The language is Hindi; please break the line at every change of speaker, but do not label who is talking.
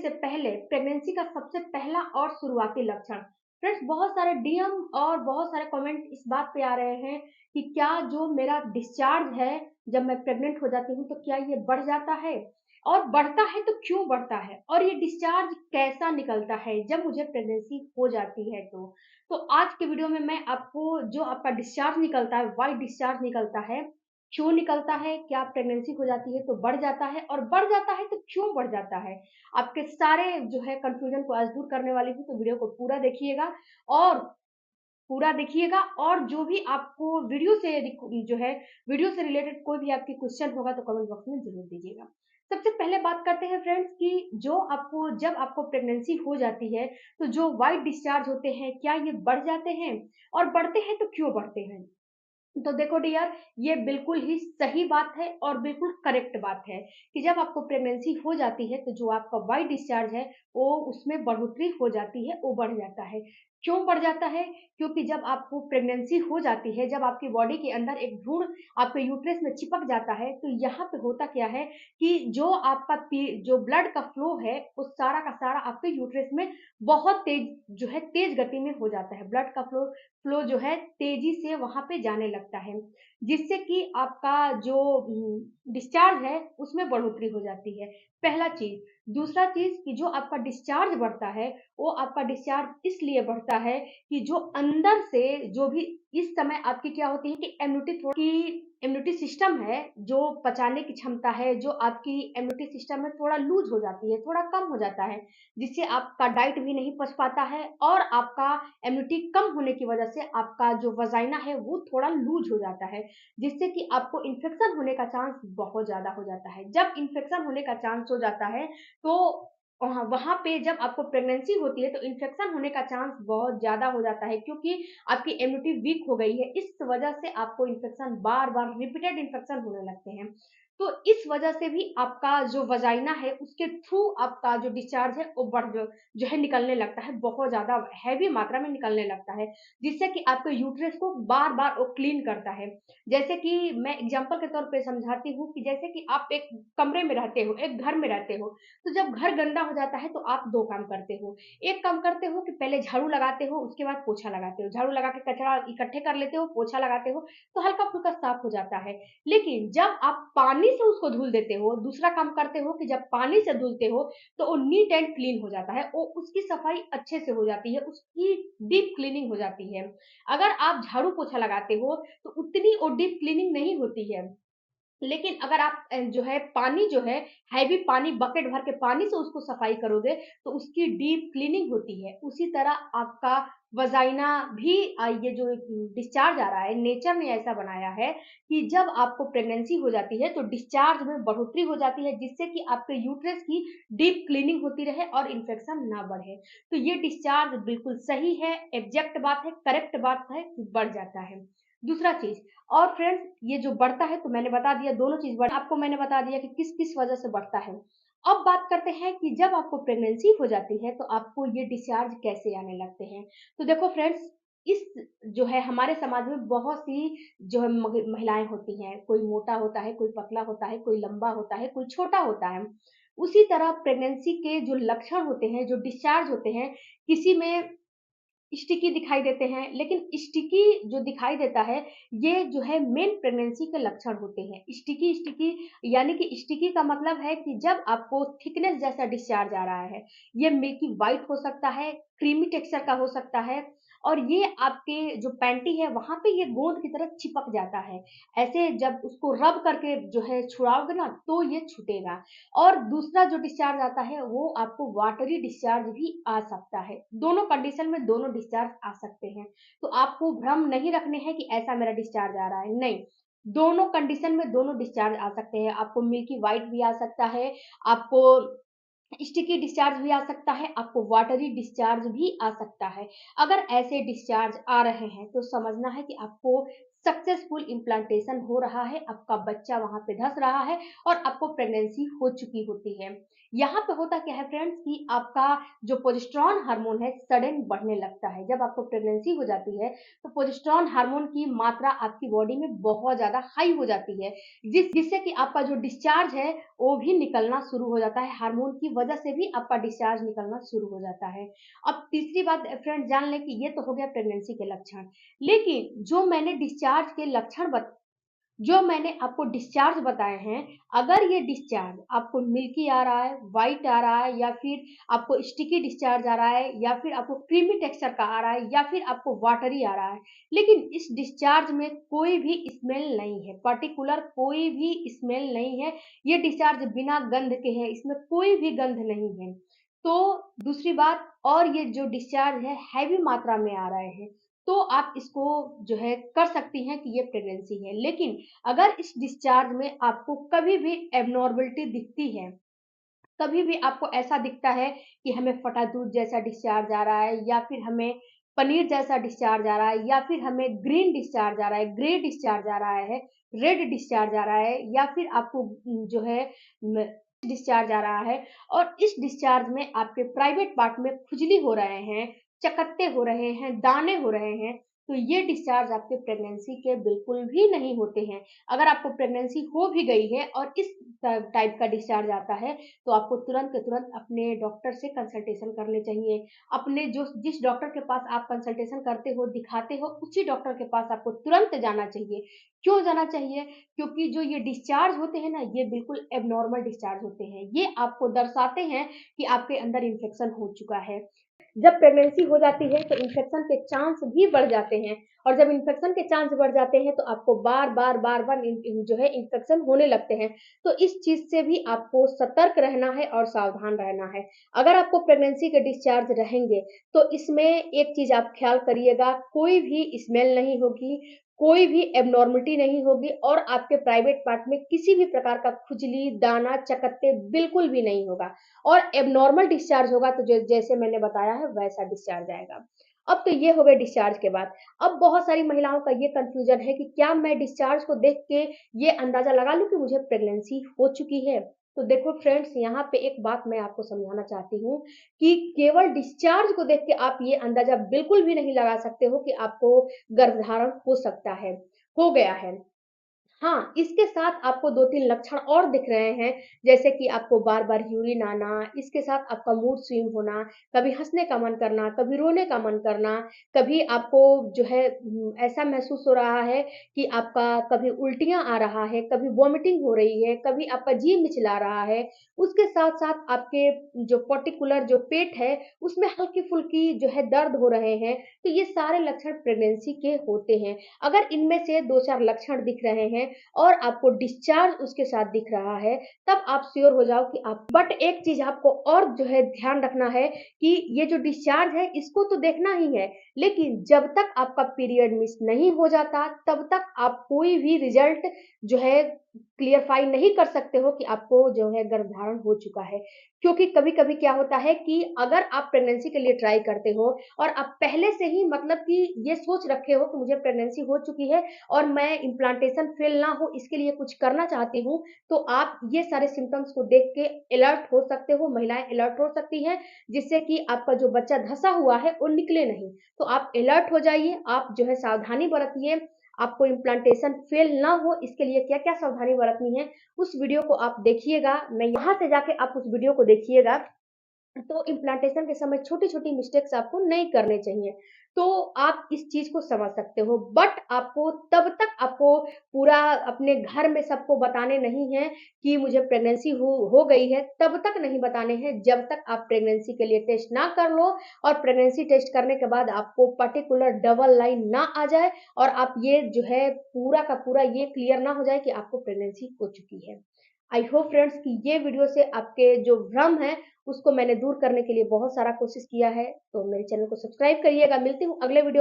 से पहले प्रेगनेंसी का सबसे पहला और शुरुआती लक्षण। फ्रेंड्स, बहुत सारे डीएम और बहुत सारे कमेंट इस बात पे आ रहे हैं कि क्या जो मेरा डिस्चार्ज है जब मैं प्रेग्नेंट हो जाती हूँ तो क्या ये बढ़ जाता है, और बढ़ता है तो क्यों बढ़ता है, और ये डिस्चार्ज कैसा निकलता है जब मुझे प्रेगनेंसी हो जाती है। तो आज के वीडियो में मैं आपको जो आपका डिस्चार्ज निकलता है, व्हाइट डिस्चार्ज निकलता है, क्यों निकलता है, क्या प्रेगनेंसी हो जाती है तो बढ़ जाता है, और बढ़ जाता है तो क्यों बढ़ जाता है, आपके सारे जो है कंफ्यूजन को आज दूर करने वाली हूँ। तो वीडियो को पूरा देखिएगा, और पूरा देखिएगा, और जो भी आपको जो है वीडियो से रिलेटेड कोई भी आपकी क्वेश्चन होगा तो कमेंट बॉक्स में जरूर दीजिएगा। सबसे पहले बात करते हैं फ्रेंड्स कि जब आपको प्रेगनेंसी हो जाती है तो जो व्हाइट डिस्चार्ज होते हैं क्या ये बढ़ जाते हैं, और बढ़ते हैं तो क्यों बढ़ते हैं। तो देखो डियर, ये बिल्कुल ही सही बात है और बिल्कुल करेक्ट बात है कि जब आपको प्रेगनेंसी हो जाती है तो जो आपका व्हाइट डिस्चार्ज है वो उसमें बढ़ोतरी हो जाती है, वो बढ़ जाता है। क्यों बढ़ जाता है? क्योंकि जब आपको प्रेगनेंसी हो जाती है, जब आपकी बॉडी के अंदर एक भ्रूण आपके यूट्रस में चिपक जाता है, तो यहाँ पे होता क्या है कि जो ब्लड का फ्लो है वो सारा का सारा आपके यूट्रस में बहुत तेज गति में हो जाता है। ब्लड का फ्लो फ्लो जो है तेजी से वहां पे जाने लगता है, जिससे कि आपका जो डिस्चार्ज है उसमें बढ़ोतरी हो जाती है। पहला चीज। दूसरा चीज कि जो आपका डिस्चार्ज बढ़ता है वो आपका डिस्चार्ज इसलिए बढ़ता है कि जो अंदर से जो भी इस समय आपकी क्या होती है कि इम्यूनिटी सिस्टम है, जो पचाने की क्षमता है, जो आपकी इम्यूनिटी सिस्टम है थोड़ा लूज हो जाती है, थोड़ा कम हो जाता है, जिससे आपका डाइट भी नहीं पच पाता है, और आपका इम्यूनिटी कम होने की वजह से आपका जो वजाइना है वो थोड़ा लूज हो जाता है, जिससे कि आपको इन्फेक्शन होने का चांस बहुत ज्यादा हो जाता है। जब इन्फेक्शन होने का चांस हो जाता है तो वहां पे जब आपको प्रेगनेंसी होती है तो इन्फेक्शन होने का चांस बहुत ज्यादा हो जाता है, क्योंकि आपकी इम्यूनिटी वीक हो गई है। इस वजह से आपको इन्फेक्शन बार बार रिपीटेड इन्फेक्शन होने लगते हैं। तो इस वजह से भी आपका जो वजाइना है उसके थ्रू आपका जो डिस्चार्ज है वो जो है निकलने लगता है, बहुत ज्यादा हैवी मात्रा में निकलने लगता है, जिससे कि आपके यूट्रस को बार बार वो क्लीन करता है। जैसे कि मैं एग्जांपल के तौर पे समझाती हूँ कि जैसे कि आप एक कमरे में रहते हो, एक घर में रहते हो, तो जब घर गंदा हो जाता है तो आप दो काम करते हो। एक काम करते हो कि पहले झाड़ू लगाते हो, उसके बाद पोछा लगाते हो, झाड़ू लगा के कचरा इकट्ठे कर लेते हो, पोछा लगाते हो, तो हल्का फुल्का साफ हो जाता है। लेकिन जब आप पानी से उसको धुल देते हो, दूसरा काम करते हो कि जब पानी से धुलते हो तो वो नीट एंड क्लीन हो जाता है, वो उसकी सफाई अच्छे से हो जाती है, उसकी डीप क्लीनिंग हो जाती है। अगर आप झाड़ू पोछा लगाते हो तो उतनी वो डीप क्लीनिंग नहीं होती है, लेकिन अगर आप जो है पानी जो है हैवी पानी बकेट भर के पानी से उसको सफाई करोगे तो उसकी डीप क्लीनिंग होती है। उसी तरह आपका वजाइना भी ये जो डिस्चार्ज आ रहा है, नेचर ने ऐसा बनाया है कि जब आपको प्रेगनेंसी हो जाती है तो डिस्चार्ज में बढ़ोतरी हो जाती है, जिससे कि आपके यूट्रस की डीप क्लीनिंग होती रहे और इन्फेक्शन ना बढ़े। तो ये डिस्चार्ज बिल्कुल सही है, एग्जैक्ट बात है, करेक्ट बात है कि बढ़ जाता है। दूसरा चीज, और फ्रेंड्स ये जो बढ़ता है तो मैंने बता दिया, दोनों चीज आपको मैंने बता दिया कि किस किस वजह से बढ़ता है। अब बात करते हैं कि जब आपको प्रेगनेंसी हो जाती है तो आपको ये डिस्चार्ज कैसे आने लगते हैं। तो देखो फ्रेंड्स, इस जो है हमारे समाज में बहुत सी जो है महिलाएं होती हैं, कोई मोटा होता है, कोई पतला होता है, कोई लंबा होता है, कोई छोटा होता है। उसी तरह प्रेगनेंसी के जो लक्षण होते हैं, जो डिस्चार्ज होते हैं, किसी में स्टिकी दिखाई देते हैं, लेकिन स्टिकी जो दिखाई देता है ये जो है मेन प्रेगनेंसी के लक्षण होते हैं। स्टिकी स्टिकी यानी कि स्टिकी का मतलब है कि जब आपको थिकनेस जैसा डिस्चार्ज आ रहा है, ये मिल्की वाइट हो सकता है, क्रीमी टेक्सचर का हो सकता है, और ये आपके जो पैंटी है वहां पे ये गोंद की तरह चिपक जाता है। ऐसे जब उसको रब करके जो है छुड़ाओगे ना तो ये छूटेगा। और दूसरा जो डिस्चार्ज आता है वो आपको वाटरी डिस्चार्ज भी आ सकता है। दोनों कंडीशन में दोनों डिस्चार्ज आ सकते हैं, तो आपको भ्रम नहीं रखने हैं कि ऐसा मेरा डिस्चार्ज आ रहा है, नहीं। दोनों कंडीशन में दोनों डिस्चार्ज आ सकते हैं, आपको मिल्की वाइट भी आ सकता है, आपको स्टिकी डिस्चार्ज भी आ सकता है, आपको वाटरी डिस्चार्ज भी आ सकता है। अगर ऐसे डिस्चार्ज आ रहे हैं तो समझना है कि आपको सक्सेसफुल इम्प्लांटेशन हो रहा है, आपका बच्चा वहां पे धस रहा है और आपको प्रेगनेंसी हो चुकी होती है। यहाँ पे होता क्या है फ्रेंड्स कि आपका जो प्रोजेस्टेरॉन हार्मोन है सडन बढ़ने लगता है। जब आपको प्रेगनेंसी हो जाती है तो प्रोजेस्टेरॉन हार्मोन की मात्रा आपकी बॉडी में बहुत ज़्यादा हाई हो जाती है, जिससे कि आपका जो डिस्चार्ज है वो भी निकलना शुरू हो जाता है। हार्मोन की वजह से भी आपका डिस्चार्ज निकलना शुरू हो जाता है। अब तीसरी बात फ्रेंड्स जान लें कि ये तो हो गया प्रेगनेंसी के लक्षण, लेकिन जो मैंने आपको डिस्चार्ज बताए हैं, अगर ये डिस्चार्ज आपको मिल्की आ रहा है, व्हाइट आ रहा है, या फिर आपको स्टिकी डिस्चार्ज आ रहा है, या फिर आपको क्रीमी टेक्सचर का आ रहा है, या फिर आपको वाटरी आ रहा है, लेकिन इस डिस्चार्ज में कोई भी स्मेल नहीं है, पर्टिकुलर कोई भी स्मेल नहीं है, ये डिस्चार्ज बिना गंध के है, इसमें कोई भी गंध नहीं है। तो दूसरी बात, और ये जो डिस्चार्ज है हैवी मात्रा में आ रहे हैं, तो आप इसको जो है कर सकती हैं कि ये प्रेगनेंसी है। लेकिन अगर इस डिस्चार्ज में आपको कभी भी एब्नॉर्मलिटी दिखती है, कभी भी आपको ऐसा दिखता है कि हमें फटा दूध जैसा डिस्चार्ज आ रहा है, या फिर हमें पनीर जैसा डिस्चार्ज आ रहा है, या फिर हमें ग्रीन डिस्चार्ज आ रहा है, ग्रे डिस्चार्ज आ रहा है, रेड डिस्चार्ज आ रहा है, या फिर आपको जो है डिस्चार्ज आ रहा है, और इस डिस्चार्ज में आपके प्राइवेट पार्ट में खुजली हो रहे हैं, चकत्ते हो रहे हैं, दाने हो रहे हैं, तो ये डिस्चार्ज आपके प्रेगनेंसी के बिल्कुल भी नहीं होते हैं। अगर आपको प्रेगनेंसी हो भी गई है और इस टाइप का डिस्चार्ज आता है, तो आपको तुरंत के तुरंत अपने डॉक्टर से कंसल्टेशन करने चाहिए। अपने जो जिस डॉक्टर के पास आप कंसल्टेशन करते हो, दिखाते हो, उसी डॉक्टर के पास आपको तुरंत जाना चाहिए। क्यों जाना चाहिए? क्योंकि जो ये डिस्चार्ज होते हैं ना, ये बिल्कुल एब्नॉर्मल डिस्चार्ज होते हैं। ये आपको दर्शाते हैं कि आपके अंदर इन्फेक्शन हो चुका है। जब प्रेगनेंसी हो जाती है तो इन्फेक्शन के चांस भी बढ़ जाते हैं, और जब इन्फेक्शन के चांस बढ़ जाते हैं तो आपको बार-बार जो है इन्फेक्शन होने लगते हैं। तो इस चीज़ से भी आपको सतर्क रहना है और सावधान रहना है। अगर आपको प्रेगनेंसी के डिस्चार्ज रहेंगे, तो इसमें एक चीज़ आप ख़्याल करिएगा, कोई भी स्मेल नहीं होगी, कोई भी एब्नॉर्मलिटी नहीं होगी, और आपके प्राइवेट पार्ट में किसी भी प्रकार का खुजली, दाना, चकत्ते बिल्कुल भी नहीं होगा। और एब्नॉर्मल डिस्चार्ज होगा तो जैसे मैंने बताया है वैसा डिस्चार्ज आएगा। अब तो ये हो गए डिस्चार्ज के बाद। अब बहुत सारी महिलाओं का ये कन्फ्यूजन है कि क्या मैं डिस्चार्ज को देख के ये अंदाजा लगा लूं कि मुझे प्रेगनेंसी हो चुकी है? तो देखो फ्रेंड्स, यहाँ पे एक बात मैं आपको समझाना चाहती हूँ कि केवल डिस्चार्ज को देख के आप ये अंदाजा बिल्कुल भी नहीं लगा सकते हो कि आपको गर्भधारण हो सकता है, हो गया है। हाँ, इसके साथ आपको 2-3 लक्षण और दिख रहे हैं, जैसे कि आपको बार-बार यूरिन आना, इसके साथ आपका मूड स्विंग होना, कभी हँसने का मन करना, कभी रोने का मन करना, कभी आपको जो है ऐसा महसूस हो रहा है कि आपका कभी उल्टियाँ आ रहा है, कभी वॉमिटिंग हो रही है, कभी आपका जी मिचला रहा है। उसके साथ-साथ आपके जो पर्टिकुलर जो पेट है, उसमें हल्की-फुल्की जो है दर्द हो रहे हैं, तो ये सारे लक्षण प्रेगनेंसी के होते हैं। अगर इनमें से 2-4 लक्षण दिख रहे हैं और आपको डिस्चार्ज उसके साथ दिख रहा है, तब आप श्योर हो जाओ कि आप बट एक चीज़ आपको और जो है ध्यान रखना है कि ये जो डिस्चार्ज है इसको तो देखना ही है, लेकिन जब तक आपका पीरियड मिस नहीं हो जाता, तब तक आप कोई भी रिज़ल्ट जो है क्लियरफाई नहीं कर सकते हो कि आपको जो है गर्भधारण हो चुका है। क्योंकि कभी-कभी क्या होता है कि अगर आप प्रेगनेंसी के लिए ट्राई करते हो और आप पहले से ही मतलब कि ये सोच रखे हो कि मुझे प्रेगनेंसी हो चुकी है और मैं इम्प्लांटेशन फेल ना हो इसके लिए कुछ करना चाहती हूँ, तो आप ये सारे सिम्पटम्स को देख के अलर्ट हो सकते हो, महिलाएँ अलर्ट हो सकती हैं, जिससे कि आपका जो बच्चा धँसा हुआ है वो निकले नहीं। तो आप अलर्ट हो जाइए, आप जो है सावधानी बरतिए, आपको इम्प्लांटेशन फेल ना हो इसके लिए क्या-क्या सावधानी बरतनी है, उस वीडियो को आप देखिएगा। मैं यहाँ से जाके आप उस वीडियो को देखिएगा, तो इम्प्लांटेशन के समय छोटी-छोटी मिस्टेक्स आपको नहीं करने चाहिए। तो आप इस चीज़ को समझ सकते हो, बट आपको तब तक आपको पूरा अपने घर में सबको बताने नहीं हैं कि मुझे प्रेगनेंसी हो गई है, तब तक नहीं बताने हैं जब तक आप प्रेगनेंसी के लिए टेस्ट ना कर लो, और प्रेगनेंसी टेस्ट करने के बाद आपको पर्टिकुलर डबल लाइन ना आ जाए और आप ये जो है पूरा का पूरा ये क्लियर ना हो जाए कि आपको प्रेगनेंसी हो चुकी है। आई होप फ्रेंड्स कि ये वीडियो से आपके जो भ्रम है उसको मैंने दूर करने के लिए बहुत सारा कोशिश किया है, तो मेरे चैनल को सब्सक्राइब करिएगा। मिलती हूँ अगले वीडियो